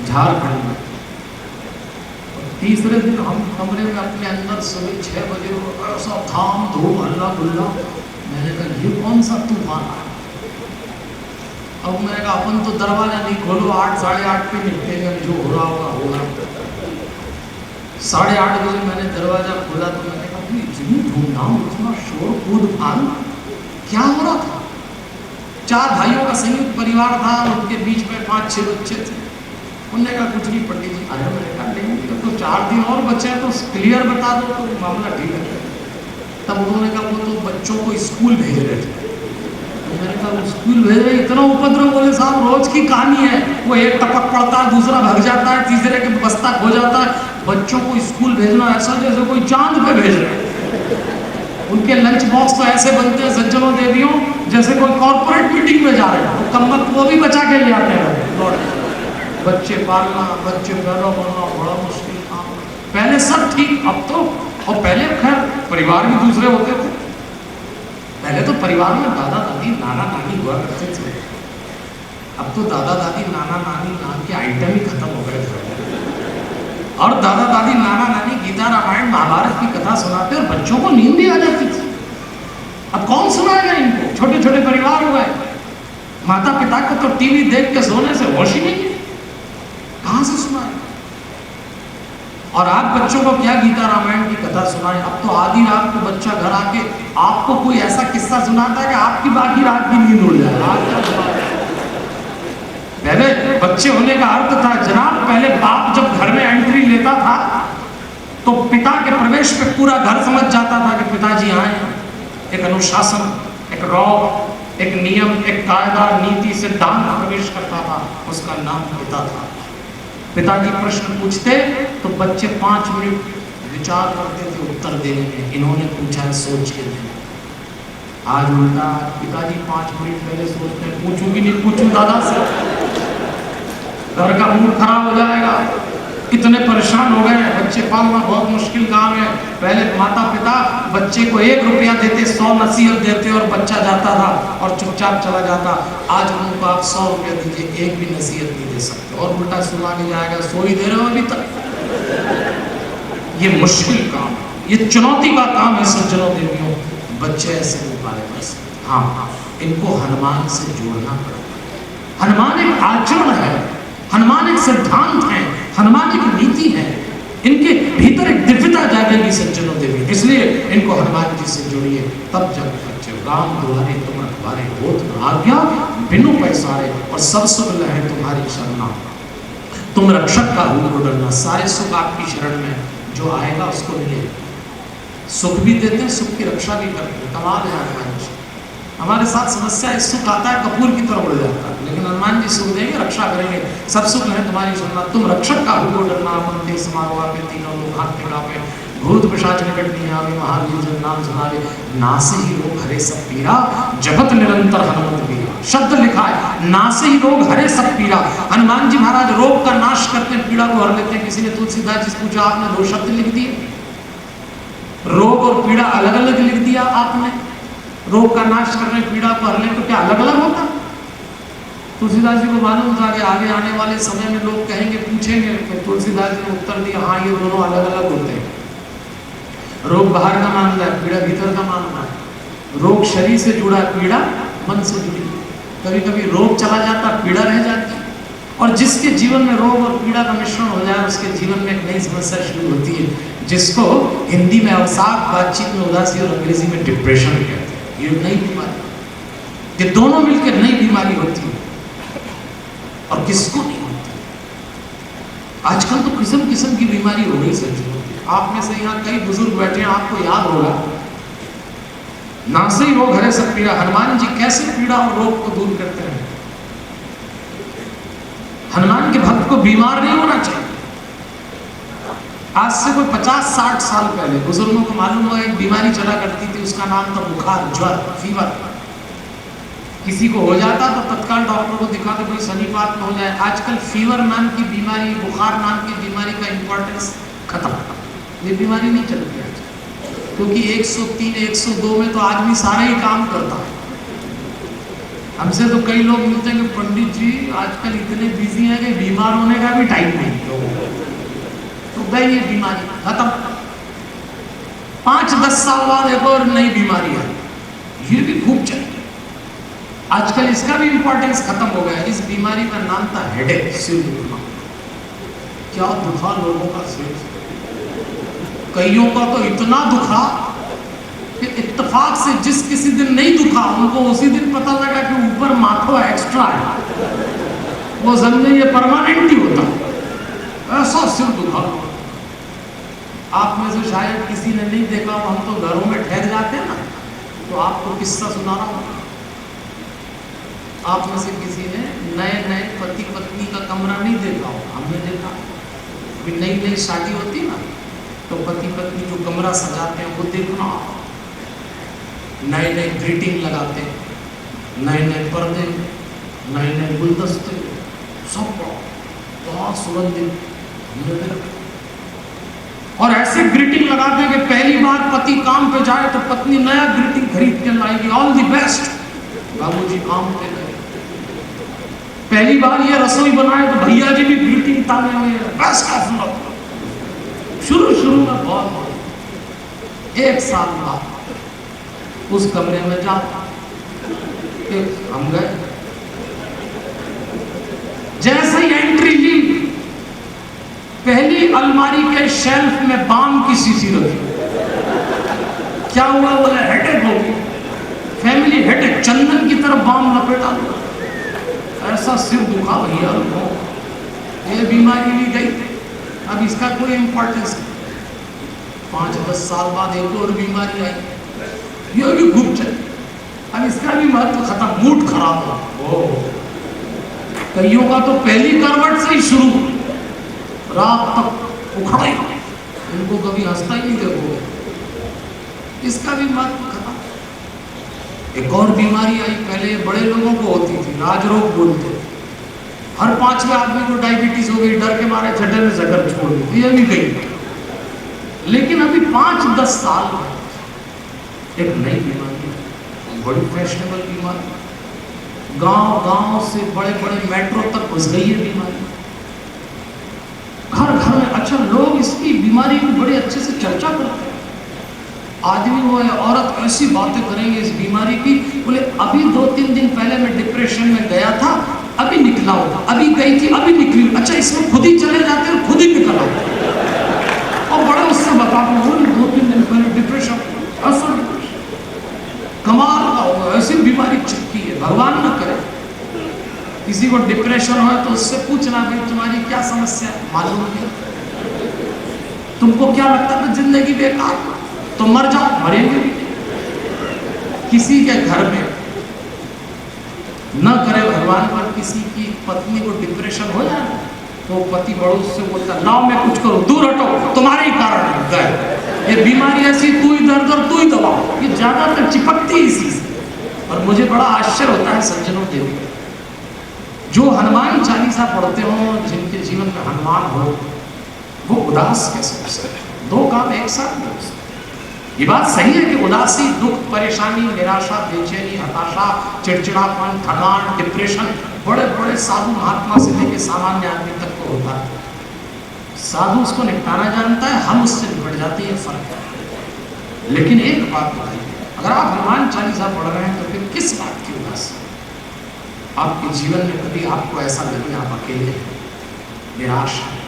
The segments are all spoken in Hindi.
झारखंड में। तीसरे दिन हम कमरे में अपने अंदर सुबह 6 बजे ऐसा धाम धूम हल्ला गुल्ला। मैंने कहा ये कौन सा तूफान आया। अब मैंने कहा अपन तो दरवाजा नहीं खोलो, 8 साढ़े 8 पे निपटेंगे, जो हो रहा होगा होगा। 8:30 बजे मैंने दरवाजा खोला तो मैंने कहा इतनी धूमधाम, इतना शोर कूद फान, क्या हो रहा था। 4 भाइयों का संयुक्त परिवार था, उनके बीच में 5-6 बच्चे थे। उन्होंने कहा कुछ नहीं पंडित जी। अरे मैंने कहा नहीं तो 4 दिन और बच्चे हैं तो क्लियर बता दो तो मामला ठीक है। तब उन्होंने कहा वो तो बच्चों को स्कूल भेज रहे थे। मैंने कहा स्कूल भेज रहे, इतना उपद्रव। बोले साहब रोज की कहानी है, वो एक टपक पड़ता है, दूसरा भाग जाता है, तीसरे के बस्ता खो जाता है। बच्चों को स्कूल भेजना ऐसा जैसे कोई चांद पे भेज रहे हैं। उनके लंच बॉक्स तो ऐसे बनते हैं सज्जनों देवियों जैसे कोई कॉर्पोरेट मीटिंग में जा रहे हैं। वो कम्बक वो भी बचा के ले आते हैं लौट। बच्चे पालना, बच्चे पैदा करना बड़ा मुश्किल काम। पहले सब ठीक, अब तो, और पहले खैर परिवार भी दूसरे होते थे। पहले तो परिवार में दादा दादी नाना नानी हुआ करते थे। अब तो दादा दादी नाना नानी नाम के आइटम ही खत्म हो गए थे। और दादा दादी नाना नानी गीता रामायण महाभारत की कथा सुनाते और बच्चों को नींद भी आ जाती थी। अब कौन सुनाएगा इनको, छोटे छोटे परिवार हो गए। माता पिता को तो टीवी देख के सोने से होश ही नहीं है, कहां से सुनाएगा। और आप बच्चों को क्या गीता रामायण की कथा सुनाए। अब तो आधी रात को बच्चा घर आके आपको कोई ऐसा किस्सा सुनाता है कि आपकी बाकी रात की नींद उड़ जाए। पहले बच्चे होने का अर्थ था जनाब, पहले बाप जब घर में एंट्री लेता था तो पिता के प्रवेश पे पूरा घर समझ जाता था कि पिताजी आए। एक अनुशासन, एक रौब, एक नियम, एक कायदा, नीति, सिद्धांत प्रवेश करता था, उसका नाम पिता था। पिताजी प्रश्न पूछते तो बच्चे 5 मिनट विचार करते थे उत्तर देने में। इन्होंने पूछा सोच के देना। आज उल्टा, पिताजी 5 मिनट पहले सोचते हैं पूछूं कि नहीं पूछूं दादा से, घर का मूड खराब हो जाएगा। कितने परेशान हो गए। बच्चे पालना बहुत मुश्किल काम है। पहले माता पिता बच्चे को 1 रुपया देते, 100 नसीहत देते और बच्चा जाता था और चुपचाप चला जाता। आज उनको आप 100 रुपया दीजिए, 1 भी नसीहत नहीं दे सकते और उल्टा सुना नहीं जाएगा, सो ही दे रहे हो अभी तक। ये मुश्किल काम है, ये चुनौती का काम है सज्जनों देवियों। बच्चे ऐसे नहीं पाले बस। हाँ, इनको हनुमान से जोड़ना पड़ेगा। हनुमान एक आचरण है, हनुमान एक सिद्धांत है, हनुमान एक नीति है। इनके भीतर एक दिव्यता जागेगी सज्जनों देवी, इसलिए इनको हनुमान जी से जोड़िए। तब जब बच्चे राम दुआरे तुम रखवारे, होत न आज्ञा बिनु पैसारे, और सब सुख लहे तुम्हारी शरणा, तुम रक्षक का रूप डरना। सारे सुख आपकी शरण में, जो आएगा उसको मिलेगा। सुख भी देते हैं, सुख की रक्षा भी करते हैं। कमाल है हनुमान जी। हमारे साथ समस्या है, सुख आता है कपूर की तरह उड़ जाता है, लेकिन हनुमान जी सुख देंगे, रक्षा करेंगे। सब सुख है तुम्हारी शरणा, तुम रक्षक का रूप डरना, मंदिर समारोह में तीनों लोग हाथ मिलावे, भूत पिशाच निकट नहीं आवे, महावीर जन नाम सुनावे, नासे ही रोग हरे सब पीरा, जपत निरंतर हनुमत वीरा। शब्द लिखा है, नासे ही रोग हरे सब पीरा। हनुमान जी महाराज रोग का नाश करते हैं, पीड़ा को हर लेते हैं। किसी ने तुलसीदास जी से पूछा, आपने 2 शब्द लिख दिए, रोग और पीड़ा अलग अलग लिख दिया आपने। रोग का नाश करने, पीड़ा को हरने तो क्या अलग अलग होता। तुलसीदास जी को मालूम था कि आगे आने वाले समय में लोग कहेंगे, पूछेंगे, तो तुलसीदास जी ने उत्तर दिया, हाँ ये दोनों अलग अलग होते हैं। रोग बाहर का मामला है, पीड़ा भीतर का मामला है। रोग शरीर से जुड़ा, पीड़ा मन से जुड़ी। कभी कभी रोग चला जाता, पीड़ा रह जाती। और जिसके जीवन में रोग और पीड़ा का मिश्रण हो जाए, उसके जीवन में एक नई समस्या शुरू होती है, जिसको हिंदी में अवसाद, बातचीत में उदासी और अंग्रेजी में डिप्रेशन कहते हैं। ये नई बीमारी, ये दोनों मिलकर नई बीमारी होती है। और किसको नहीं होती। आजकल तो किस्म किस्म की बीमारी हो गई सज्जनों। आप में से यहाँ कई बुजुर्ग बैठे हैं, आपको याद होगा, नासे ही रोग हरे सब पीड़ा। हनुमान जी कैसे पीड़ा और रोग को दूर करते हैं। हनुमान के भक्त को बीमार नहीं होना चाहिए। आज से कोई 50-60 साल पहले बुजुर्गों को मालूम हुआ एक बीमारी चला करती थी, उसका नाम था बुखार, ज्वर, फीवर। किसी को हो जाता तो तत्काल डॉक्टर को दिखाते, कोई सनीपात में हो जाए। आजकल फीवर नाम की बीमारी, बुखार नाम की बीमारी का इंपॉर्टेंस खत्म। ये बीमारी नहीं चलती आज, क्योंकि 103, 102 में तो आदमी सारा ही काम करता है। हमसे तो कई लोग मिलते हैं कि पंडित जी आजकल इतने बिजी हैं कि बीमार होने का भी टाइम नहीं, तो गई ये बीमारी खत्म। 5-10 साल बाद एक और नई बीमारी है, ये भी खूब चलती है आजकल, इसका भी इंपॉर्टेंस खत्म हो गया। इस बीमारी का नाम था हेडेक, सिर दुखना। क्या दुखा लोगों का सिर, कईयों का तो इतना दुखा कि इत्तेफाक से जिस किसी दिन नहीं दुखा उनको उसी दिन पता लगा कि ऊपर माथो एक्स्ट्रा है, वो समझे ये परमानेंट ही होता, ऐसा सिर दुखा। आप में से शायद किसी ने नहीं देखा, हम तो घरों में ठहर जाते हैं ना, तो आपको किस्सा सुना रहा हूं। आप में से किसी ने नए पति पत्नी का कमरा नहीं देखा हो, हमने देखा। अभी नई शादी होती है ना, तो पति पत्नी जो कमरा सजाते हैं वो देखना, नए ग्रीटिंग लगाते हैं, नए पर्दे, नए गुलदस्ते, सब बहुत सुगंधित, हमने देखा। और ऐसे ग्रीटिंग लगाते हैं कि पहली बार पति काम पे जाए तो पत्नी नया ग्रीटिंग खरीद के लाएगी, ऑल द बेस्ट बाबूजी काम पे गए। पहली बार ये रसोई बनाए तो भैया जी भी ग्रीटिंग ताने हुए, बेस्ट ऑफ लक। शुरू में बहुत, 1 साल बाद उस कमरे में जाओ, हम गए, जैसे ही एंट्री ली, पहली अलमारी के शेल्फ में बाम की शीशी रखी। क्या हुआ? बोले हेडेक हो गई, फैमिली हेडेक, चंदन की तरफ बाम लपेटा दो, ऐसा सिर दुखा भैया, ये बीमारी भी गई। अब इसका कोई इंपॉर्टेंस नहीं। 5-10 साल बाद एक और बीमारी आई, ये भी खूब चली, अब इसका भी महत्व खत्म, मूड खराब हो। कईयों का तो पहली करवट से ही शुरू, रात तक उखड़ा ही, इनको कभी हंसता ही नहीं देखोगे, इसका भी महत्व खत्म। एक और बीमारी आई, पहले बड़े लोगों को होती थी, राजरोग बोलते, हर 5वें आदमी को डायबिटीज हो गई, डर के मारे छठे में शक्कर छोड़ दी, ये भी गई। लेकिन अभी 5-10 साल एक नई बीमारी, बड़ी फैशनेबल बीमारी, गांव से बड़े मेट्रो तक घुस गई है बीमारी, घर में। अच्छा, लोग इसकी बीमारी की बड़े अच्छे से चर्चा करते हैं, आदमी हो या औरत ऐसी बातें करेंगे इस बीमारी की, बोले अभी 2-3 दिन पहले मैं डिप्रेशन में गया था, अभी निकला होगा, अभी गई थी, अभी निकली। अच्छा, इसमें खुद ही चले जाते हैं, खुद ही निकल आते हैं, और बड़े उससे बताते हैं 2-3 दिन पहले डिप्रेशन, असर कमाल का होगा, ऐसी बीमारी चिपकी है, भगवान न करे। किसी को डिप्रेशन हो तो उससे पूछना, भाई तुम्हारी क्या समस्या है, मालूम नहीं, तुमको क्या लगता है जिंदगी बेकार, तो मर जाओ, मरेंगे भी। किसी के घर में न करे भगवान, पर किसी की पत्नी को डिप्रेशन हो जाए तो पति बड़ों से बोलता, लाओ मैं कुछ करूं, दूर हटो, तुम्हारे ही कारण गए, ये बीमारी ऐसी, तू ही दर्द और तू ही दवा, ये ज्यादातर चिपकती इसी से। और मुझे बड़ा आश्चर्य होता है सज्जनों के लिए, जो हनुमान चालीसा पढ़ते हो, जिनके जीवन में हनुमान हो, वो उदास कैसे हो सकते हैं? 2 काम एक साथ नहीं हो सकते। ये बात सही है कि उदासी, दुख, परेशानी, निराशा, बेचैनी, हताशा, चिड़चिड़ापन, थकान, डिप्रेशन बड़े साधु महात्मा से लेकर सामान्य आदमी तक को होता है। साधु उसको निपटाना जानता है, हम उससे निपट जाते हैं, फर्क है। लेकिन एक बात बताइए, अगर आप हनुमान चालीसा पढ़ रहे हैं तो फिर किस बात की उदासी? आपके जीवन में कभी आपको ऐसा लगे आप अकेले हैं, निराश है,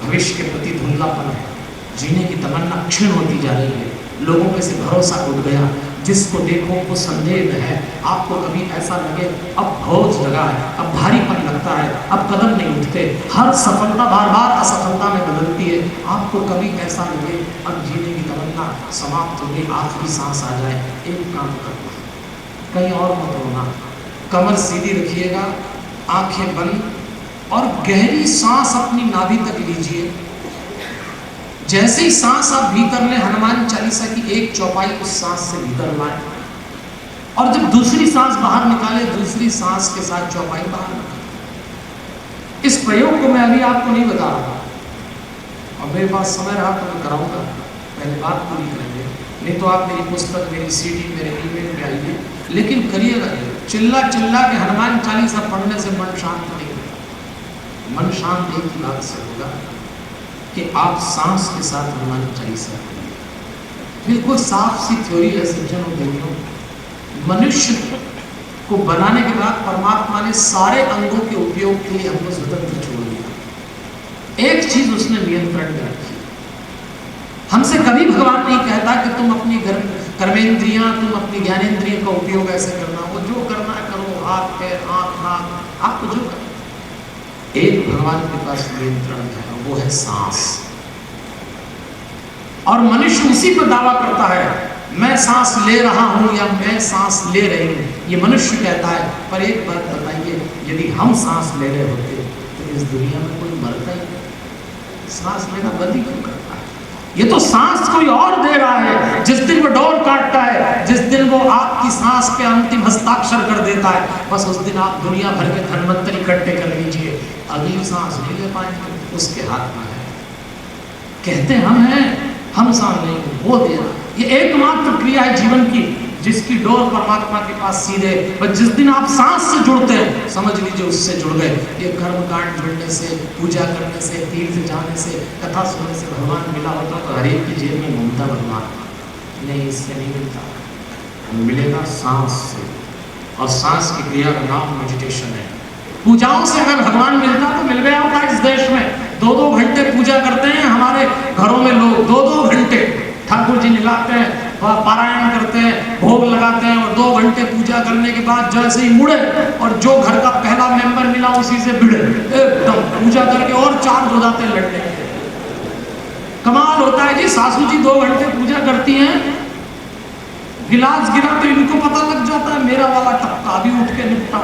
भविष्य के प्रति धुंधलापन है, जीने की तमन्ना क्षीण होती जा रही है, लोगों पे से भरोसा उठ गया, जिसको देखो वो संदेह है, आपको कभी ऐसा लगे अब बोझ लगा है, अब भारीपन लगता है, अब कदम नहीं उठते, हर सफलता बार असफलता में बदलती है, आपको कभी ऐसा लगे अब जीने की तमन्ना समाप्त हो गई, आखिरी सांस आ जाए, एक काम करना, कहीं और मत रोना, कमर सीधी रखिएगा, आंखें बंद और गहरी सांस अपनी नाभि तक लीजिए। जैसे ही सांस आप भीतर ले, हनुमान चालीसा की एक चौपाई उस सांस से भीतर लाए, और जब दूसरी सांस बाहर निकाले, दूसरी सांस के साथ चौपाई बाहर निकाले। इस प्रयोग को मैं अभी आपको नहीं बता रहा, और मेरे पास समय रहा तो मैं कराऊंगा, पहले बात पूरी करेंगे, नहीं तो आप मेरी पुस्तक, मेरी CD, मेरे ईमेल पे आइए, लेकिन करिएगा। चिल्ला चिल्ला के हनुमान चालीसा पढ़ने से मन शांत नहीं होगा। मन शांत एक ही बात से होगा कि आप सांस के साथ हनुमान चालीसा पढ़िए। बिल्कुल साफ सी थ्योरी है सज्जनों देवियों। मनुष्य को बनाने के बाद परमात्मा ने सारे अंगों के उपयोग के लिए हमको स्वतंत्र छोड़ दिया। एक चीज उसने नियंत्रण में रखी। हमसे कभी भगवान नहीं कहता कि तुम अपनी कर्मेंद्रियां, तुम अपनी ज्ञानेंद्रियों का उपयोग ऐसे करना, वो जो करना है करो, हाथ पैर आंख नाक आपको जो करना। एक भगवान के पास नियंत्रण है, वो है सांस। और मनुष्य उसी पर दावा करता है, मैं सांस ले रहा हूं या मैं सांस ले रही हूं, ये मनुष्य कहता है। पर एक बात बताइए, यदि हम सांस ले रहे होते तो इस दुनिया में कोई मरता ही नहीं। सांस लेना बंद ही क्यों करता है? ये तो सांस कोई और दे रहा है। जिस दिन वो डोर काटता है, जिस दिन वो आपकी सांस पे अंतिम हस्ताक्षर कर देता है, बस उस दिन आप दुनिया भर के धनवंतरी इकट्ठे कर लीजिए, अगली सांस नहीं ले पाएंगे, उसके हाथ में है। कहते हम सांस नहीं, वो दे रहा। ये एकमात्र क्रिया है जीवन की जिसकी डोर परमात्मा के पास सीधे। और जिस दिन आप सांस से जुड़ते हैं, समझ लीजिए उससे जुड़ गए। ये कर्म कांड जुड़ने से, पूजा करने से, तीर्थ जाने से, कथा सुनने से भगवान मिला होता तो हर एक की जेब में घूमता भगवान। नहीं, इससे नहीं मिलता, मिलेगा सांस से। और सांस की क्रिया का नाम मेडिटेशन है। पूजाओं से अगर भगवान मिलता तो मिल गया होता। इस देश में 2-2 घंटे पूजा करते हैं हमारे घरों में लोग, 2-2 घंटे ठाकुर जी निलाते हैं, पारायण करते हैं, भोग लगाते हैं, और 2 घंटे पूजा करने के बाद जैसे ही मुड़े और जो घर का पहला मेंबर मिला उसी से भिड़े, एकदम पूजा करके और चार्ज हो जाते हैं लड़ने। कमाल होता है जी। सासू जी 2 घंटे पूजा करती हैं, गिलास गिरा तो इनको पता लग जाता है मेरा वाला टपका, अभी उठ के निपटा।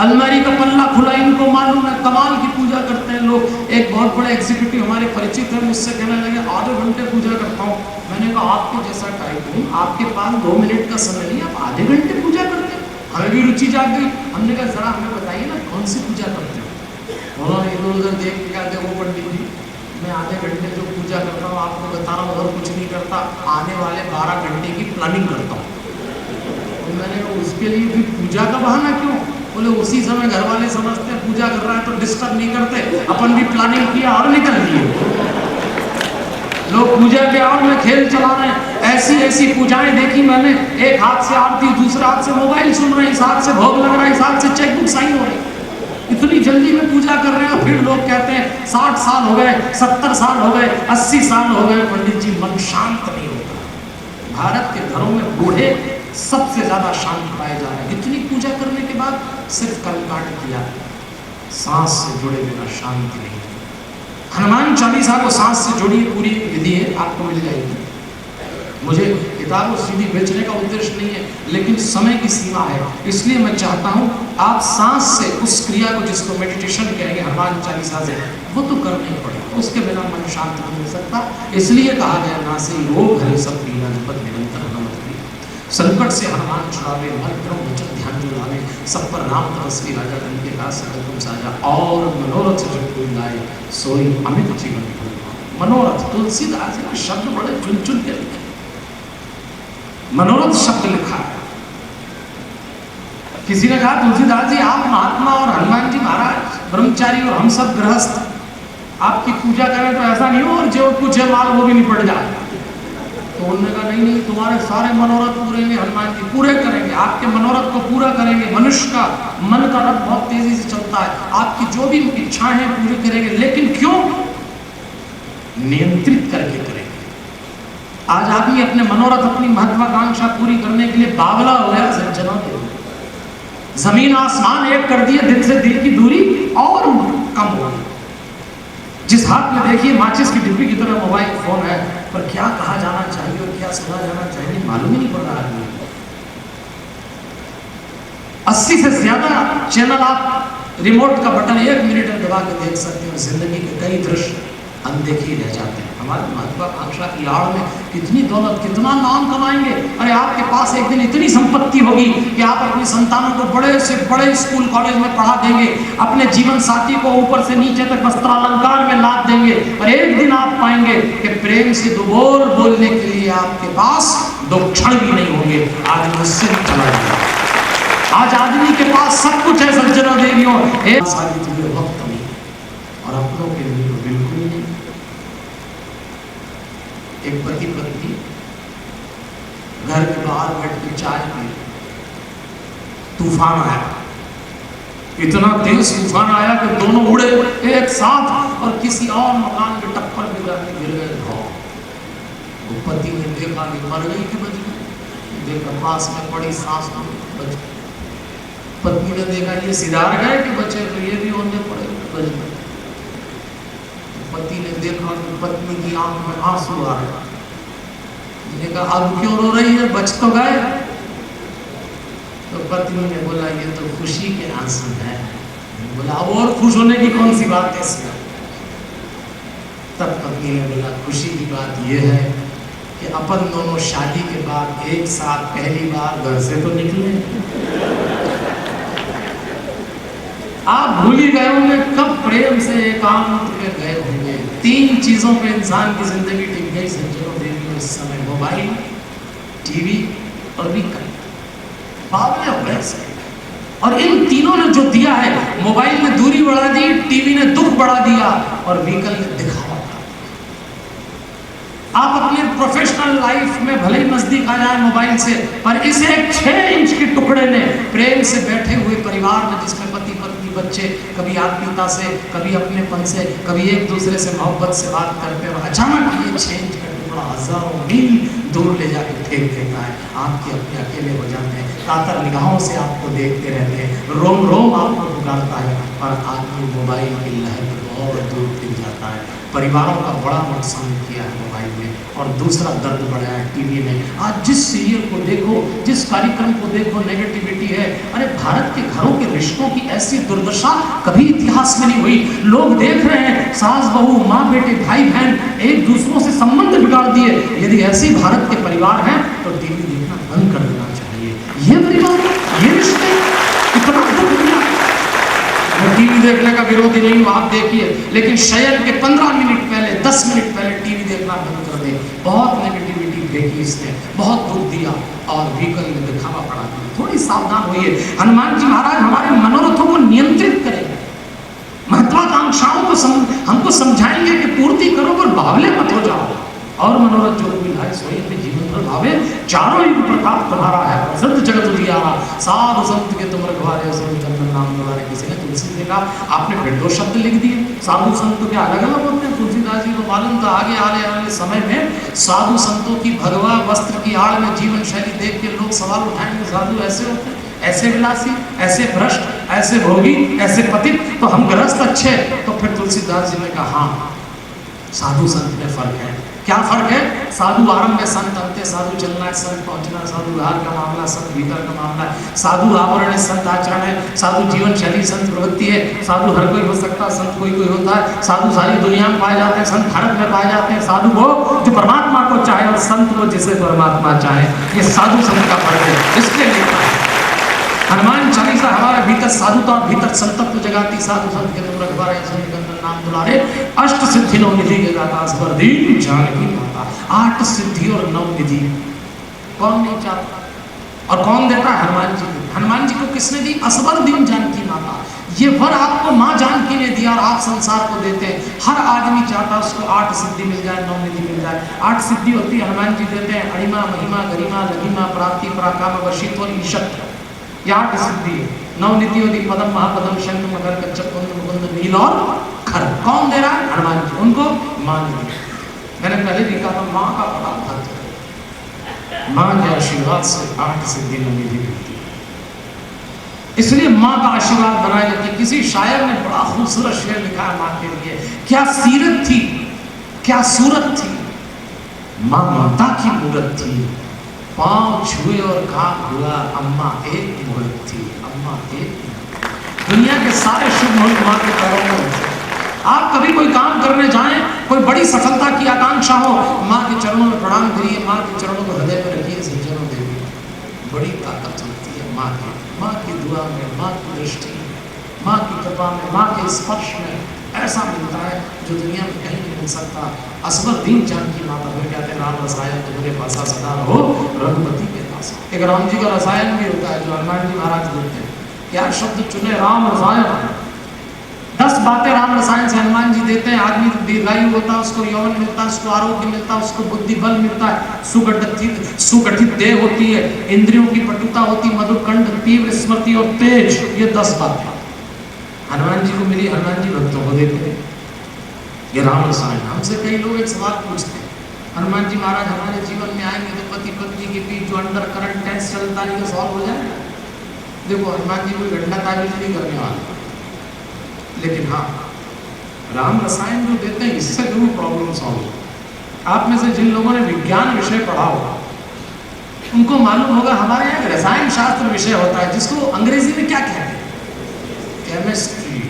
अलमारी का पल्ला खुला, इनको मालूम है। कमाल की पूजा करते हैं लोग। एक बहुत बड़े एग्जीक्यूटिव हमारे परिचित है, मुझसे कहने लगे आधे घंटे पूजा करता हूँ। मैंने कहा आपके जैसा टाइप नहीं, आपके पास 2 मिनट का समय नहीं, आप आधे घंटे पूजा करते हैं। हमें भी रुचि जाग गई। हमने कहा जरा हमें बताइए ना कौन सी पूजा करते हो। उन्होंने इधर उधर देख के क्या, देखो पंडित जी मैं आधे घंटे जो पूजा करता हूँ आपको बता रहा हूँ, और कुछ नहीं करता, आने वाले 12 घंटे की प्लानिंग करता हूँ। तो मैंने कहा उसके लिए भी पूजा का बहाना क्यों? बोले उसी समय घर वाले समझते हैं पूजा कर रहा है तो डिस्टर्ब नहीं करते, अपन भी प्लानिंग किया और निकल लिए। लोग पूजा के और में खेल चला रहे हैं। ऐसी ऐसी पूजाएं देखी मैंने, एक हाथ से आरती, दूसरे हाथ से मोबाइल सुन रहे हैं, इस हाथ से भोग लग रहा है, इस हाथ से चेकबुक साइन हो रही। इतनी जल्दी में पूजा कर रहे हैं। फिर लोग कहते हैं 60 साल हो गए, 70 साल हो गए, 80 साल हो गए, पंडित जी मन शांत नहीं होता। भारत के घरों में बूढ़े सबसे ज्यादा शांत पाए जा रहे हैं। इतनी पूजा करने के बाद सिर्फ कर्मकांड किया, सांस से जुड़े बिना शांति नहीं। हनुमान चालीसा को सांस से जुड़ी पूरी विधि है, आपको मिल जाएगी। मुझे किताबों सीधी बेचने का उद्देश्य नहीं है, लेकिन समय की सीमा है, इसलिए मैं चाहता हूँ आप सांस से उस क्रिया को जिसको मेडिटेशन कहेंगे हनुमान चालीसा से, वो तो करना ही पड़ेगा। उसके बिना मन शांत नहीं हो सकता। इसलिए कहा गया ना से रोग हरे सब पीला पद निरंतर हनुमत प्रिय। संकट से हनुमान छुड़ावे, मन क्रम वचन ध्यान जुड़ावे, सब पर राम तपस्वी राजा के दास सकल तुम साजा, और मनोरथ जो कोई लाए सोई अमित जीवन फल। मनोरथ तुलसीदास ने शब्द बड़े चुन चुन के लिखे, मनोरथ शब्द लिखा है। किसी ने कहा तुलसीदास जी आप महात्मा और हनुमान जी महाराज ब्रह्मचारी और हम सब गृहस्थ, आपकी पूजा करें तो ऐसा नहीं हो और जो कुछ है माल वो भी नहीं पड़ जाए। तो उन्होंने कहा नहीं नहीं, तुम्हारे सारे मनोरथ पूरे हनुमान जी पूरे करेंगे, आपके मनोरथ को पूरा करेंगे। मनुष्य का मन का रथ बहुत तेजी से चलता है, आपकी जो भी इच्छाएं हैं पूरी करेंगे, लेकिन क्यों? नियंत्रित करके करेंगे। आज आदमी अपने मनोरथ, अपनी महत्वाकांक्षा पूरी करने के लिए बावला हो गया सज्जनों के। जमीन आसमान एक कर दिए, दिल से दिल की दूरी और कम हो गई। जिस हाथ में देखिए माचिस की डिब्बी की तरह मोबाइल फोन है, पर क्या कहा जाना चाहिए और क्या सुना जाना चाहिए मालूम ही नहीं पड़ रहा आदमी। 80 से ज्यादा चैनल आप रिमोट का बटन 1 मिनट में दबा के देख सकते हो। जिंदगी के कई दृश्य अनदेखे रह जाते हैं। हमारी महत्वाकांक्षा की आड़ में कितनी दौलत, कितना नाम कमाएंगे। अरे आपके पास एक दिन इतनी संपत्ति होगी कि आप अपने संतानों को बड़े से बड़े स्कूल कॉलेज में पढ़ा देंगे, अपने जीवन साथी को ऊपर से नीचे तक वस्त्रालंकार में लाद देंगे। और एक दिन आप पाएंगे कि प्रेम से 2 बोल बोलने के लिए आपके पास 2 क्षण भी नहीं होंगे। आज मुझसे चला जाए। आज आदमी के पास सब कुछ है सज्जनों देवियों, एक सारी चीजें वक्त नहीं और अपनों के लिए तो बिल्कुल ही नहीं। एक पति पत्नी घर के बाहर बैठ के चाय पी, तूफान आया, इतना तेज तूफान आया कि दोनों उड़े एक साथ और किसी और मकान के टक्कर में जाके गिर गए। वो पति ने देखा कि मर गई कि बच गई, देखा पास में पड़ी सांस बच। पत्नी ने देखा ये सिधार गए कि बचे, तो ये भी होने पड़े बच गए। पति ने देखा कि पत्नी की आंख में आंसू आ रहे, कहा अब क्यों रो रही है, बच तो गए। तो पत्नी ने बोला ये तो खुशी के आंसू है। बोला अब और खुश होने की कौन सी बात है इसमें। तब पत्नी ने बोला खुशी की बात यह है कि अपन दोनों शादी के बाद एक साथ पहली बार घर से तो निकले। आप भूल ही गए होंगे कब प्रेम से एकांत में गए होंगे। 3 चीजों पे इंसान की जिंदगी टिक गई सज्जनों देवियों इस समय, मोबाइल, टीवी और व्हीकल। बावले हो गए और इन तीनों ने जो दिया है, मोबाइल ने दूरी बढ़ा दी, टीवी ने दुख बढ़ा दिया और व्हीकल ने दिखावा। आप अपने प्रोफेशनल लाइफ में भले ही नजदीक आ जाए मोबाइल से, पर इस एक 6 इंच के टुकड़े ने प्रेम से बैठे हुए परिवार में, जिसमें पति पत्नी बच्चे कभी आत्मीयता से, कभी अपनेपन से, कभी एक दूसरे से मोहब्बत से बात करते हैं, और अचानक ये 6 इंच का टुकड़ा हजारों मील दूर ले जाके फेंक देता है। आपके अपने अकेले हो जाते हैं, कातर निगाहों से आपको देखते रहते हैं, रोम रोम आपको पुकारता है, और आदमी मोबाइल की लहर बहुत दूर गिर जाता है। परिवारों का बड़ा नुकसान किया है मोबाइल ने, और दूसरा दर्द बढ़ाया है टीवी ने। आज जिस सीरियल को देखो, जिस कार्यक्रम को देखो, नेगेटिविटी है। अरे भारत के घरों के रिश्तों की ऐसी दुर्दशा कभी इतिहास में नहीं हुई। लोग देख रहे हैं सास बहू, माँ बेटे, भाई बहन एक दूसरों से संबंध बिगाड़ दिए। यदि ऐसे भारत के परिवार हैं तो टीवी देखना बंद कर देना चाहिए। ये परिवार, ये रिश्ते इतना दुख दिया। मैं टीवी देखने का विरोधी नहीं हूँ, आप देखिए, लेकिन शयन के 15 मिनट पहले, 10 मिनट पहले टीवी देखना बंद कर दे। बहुत नेगेटिविटी देखी इसने, बहुत दुख दिया और व्हीकल में दिखावा पड़ा। थोड़ी सावधान होइए। हनुमान जी महाराज हमारे मनोरथों को नियंत्रित करेंगे, महत्वाकांक्षाओं को हमको समझाएंगे कि पूर्ति करो पर बावले मत हो जाओ। और मनोरथ जो मिलाए सोई अपने जीवन पर भावे, चारों युग प्रताप तुम्हारा है, प्रसिद्ध जगत उजियारा, साधु संत के तुम रखवारे, चंदन नाम तुम्हारे। किसी ने तुलसी ने कहा, आपने फिर 2 शब्द लिख दिए। साधु संत के अलग अलग होते हैं। तुलसीदास जी को मालूम था आगे आने वाले समय में साधु संतों की भगवा वस्त्र की आड़ में जीवन शैली देख के लोग सवाल उठाएंगे, साधु ऐसे होते हैं, ऐसे विलासी, ऐसे भ्रष्ट, ऐसे भोगी, ऐसे पतित, तो हम गृहस्थ अच्छे। तो फिर तुलसीदास जी ने कहा हाँ, साधु संत में फर्क है। क्या फर्क है? साधु आरंभ में, संत अंत्य, साधु चलना है, संत पहुंचना, साधु बाहर का मामला, संत भीतर का मामला है। साधु आवरण है, संत आचरण है, साधु जीवन शैली, संत प्रवृत्ति है। साधु हर कोई हो सकता है, संत कोई कोई होता है। साधु सारी दुनिया में पाए जाते हैं, संत भारत में पाए जाते हैं। साधु वो जो परमात्मा को चाहे और संत वो जिसे परमात्मा चाहे। ये साधु संत का फर्क है, इसके लिए हनुमान चालीसा हमारे भीतर साधुता, भीतर संतत्व जगाती। साधु संत के तुम रखवारे, चंदन नाम दुलारे, अष्ट सिद्धि 9 निधि के दाता, असबर दीन जानकी माता। 8 सिद्धि और 9 निधि कौन नहीं चाहता और कौन देता है? हनुमान जी। हनुमान जी को किसने दी? असबर दीन जानकी माता। ये वर आपको माँ जानकी ने दिया और आप संसार को देते हैं। हर आदमी चाहता है उसको 8 सिद्धि मिल जाए, 9 निधि मिल जाए। 8 सिद्धि होती है, हनुमान जी देते हैं, अणिमा, महिमा, गरिमा, लघिमा, प्राप्ति, पराकाम, वशित्व और ईशत। 8 सिद्धि। 9 निधि होती पदम, महापदम, शंख, मकर, कच्चक, कुंद, मुकुंद, नील और खर। कौन दे रहा है? हनुमान जी। उनको माँ ने दिया। मैंने पहले भी कहा था माँ का बड़ा भक्त है, माँ के आशीर्वाद से 8 सिद्धि 9 निधि मिलती है। इसलिए माँ का आशीर्वाद बनाए जाती है। किसी शायर ने बड़ा खूबसूरत शेर लिखा है माँ के लिए। क्या सीरत थी, क्या सूरत थी, माँ ममता की मूरत थी। पाँव छुए और काम हुआ, अम्मा एक मुहूर्त थी, अम्मा एक। दुनिया के सारे शुभ मुहूर्त माँ के पैरों में होते हैं। आप कभी कोई काम करने जाएं, कोई बड़ी सफलता की आकांक्षा हो, माँ के चरणों में प्रणाम करिए, माँ के चरणों को हृदय में रखिए, सज्जनों देवी। बड़ी ताकत होती है माँ की दुआ में, माँ की दृष्टि में, माँ की कृपा में, माँ के स्पर्श में। ऐसा मिलता है जो दुनिया में कहीं नहीं मिल सकता। असबर दीन जानकी माता, फिर कहते हैं राम रसायन तुम्हारे पासा सदा रहो, रघुपति के नाम। एक राम जी का रसायन भी होता है जो हनुमान जी महाराज बोलते हैं। क्या शब्द चुने, राम रसायन। 10 बातें राम रसायन से हनुमान जी देते हैं। आदमी दीर्घायु होता है, उसको यौवन मिलता है, उसको आरोग्य मिलता है, उसको बुद्धि बल मिलता है, सुगठित देह होती है, इंद्रियों की पटुता होती, मधुकंठ, तीव्र स्मृति और तेज। ये 10 बातें हनुमान जी को मिली, हनुमान जी भक्तों को देते हैं। ये राम रसायन। हमसे कई लोग एक सवाल पूछते हैं, हनुमान जी महाराज हमारे जीवन में आएंगे तो पति पत्नी के बीच जो अंडर करंट टेंस चलता है तो सॉल्व हो जाएगा? देखो, हनुमान जी कोई घटना ताबीज नहीं करने वाले, लेकिन हाँ राम रसायन जो देते हैं इससे जरूर प्रॉब्लम सॉल्व हो। आप में से जिन लोगों ने विज्ञान विषय पढ़ा होगा उनको मालूम होगा हमारे यहाँ रसायन शास्त्र विषय होता है जिसको अंग्रेजी में क्या कहते हैं, केमिस्ट्री।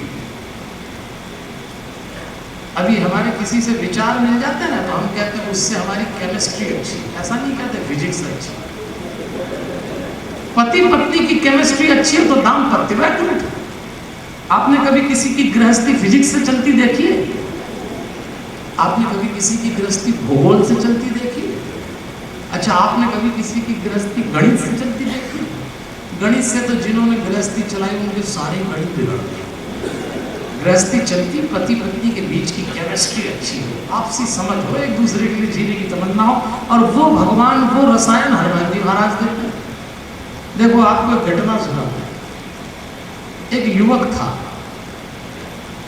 अभी हमारे किसी से विचार मिल जाते हैं ना तो हम कहते हैं उससे हमारी केमिस्ट्री अच्छी, ऐसा नहीं कहते फिजिक्स अच्छी। पति पत्नी की केमिस्ट्री अच्छी है तो दाम्पत्य वैकुंठ। आपने कभी किसी की गृहस्थी फिजिक्स से चलती देखी है? आपने कभी किसी की गृहस्थी भूगोल से चलती देखी है? अच्छा, आपने कभी किसी की गृहस्थी गणित से चलती देखी? गणित से तो जिन्होंने गृहस्थी चलाई उनके सारे गणित बिगड़ गए। गृहस्थी चलती पति पत्नी के बीच की केमिस्ट्री अच्छी हो, आपसी समझ हो, एक दूसरे के लिए जीने की तमन्ना हो, और वो भगवान वो रसायन हनुमान जी महाराज देते। देखो, आपको एक घटना सुनाते हैं। एक युवक था,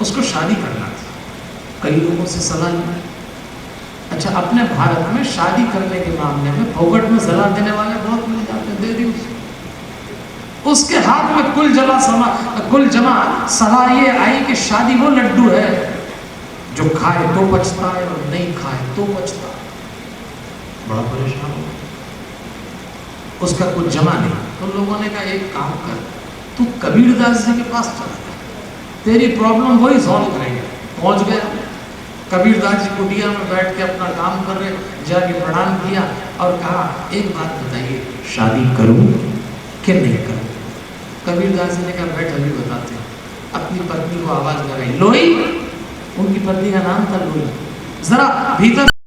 उसको शादी करना था, कई लोगों से सलाह ली। अच्छा, अपने भारत में शादी करने के मामले में फोकट में सलाह देने वाले बहुत मिल जाते हैं, दे दी उसके हाथ में कुल जमा सलाह ये आई कि शादी वो लड्डू है जो खाए तो बचता है और नहीं खाए तो बचता है। बड़ा परेशान हो, उसका कुछ जमा नहीं। तो लोगों ने कहा एक काम कर, तू कबीरदास जी के पास चला जा, तेरी प्रॉब्लम वही सॉल्व करेंगे। पहुंच गया, कबीरदास जी कुटिया में बैठ के अपना काम कर रहे, जाके प्रणाम किया और कहा एक बात बताइए, शादी करूं कि नहीं करूं? कबीरदास जी ने कहा बैठ, अभी बताते हैं। अपनी पत्नी को आवाज लगाई, लोई। उनकी पत्नी का नाम था लोई। जरा भीतर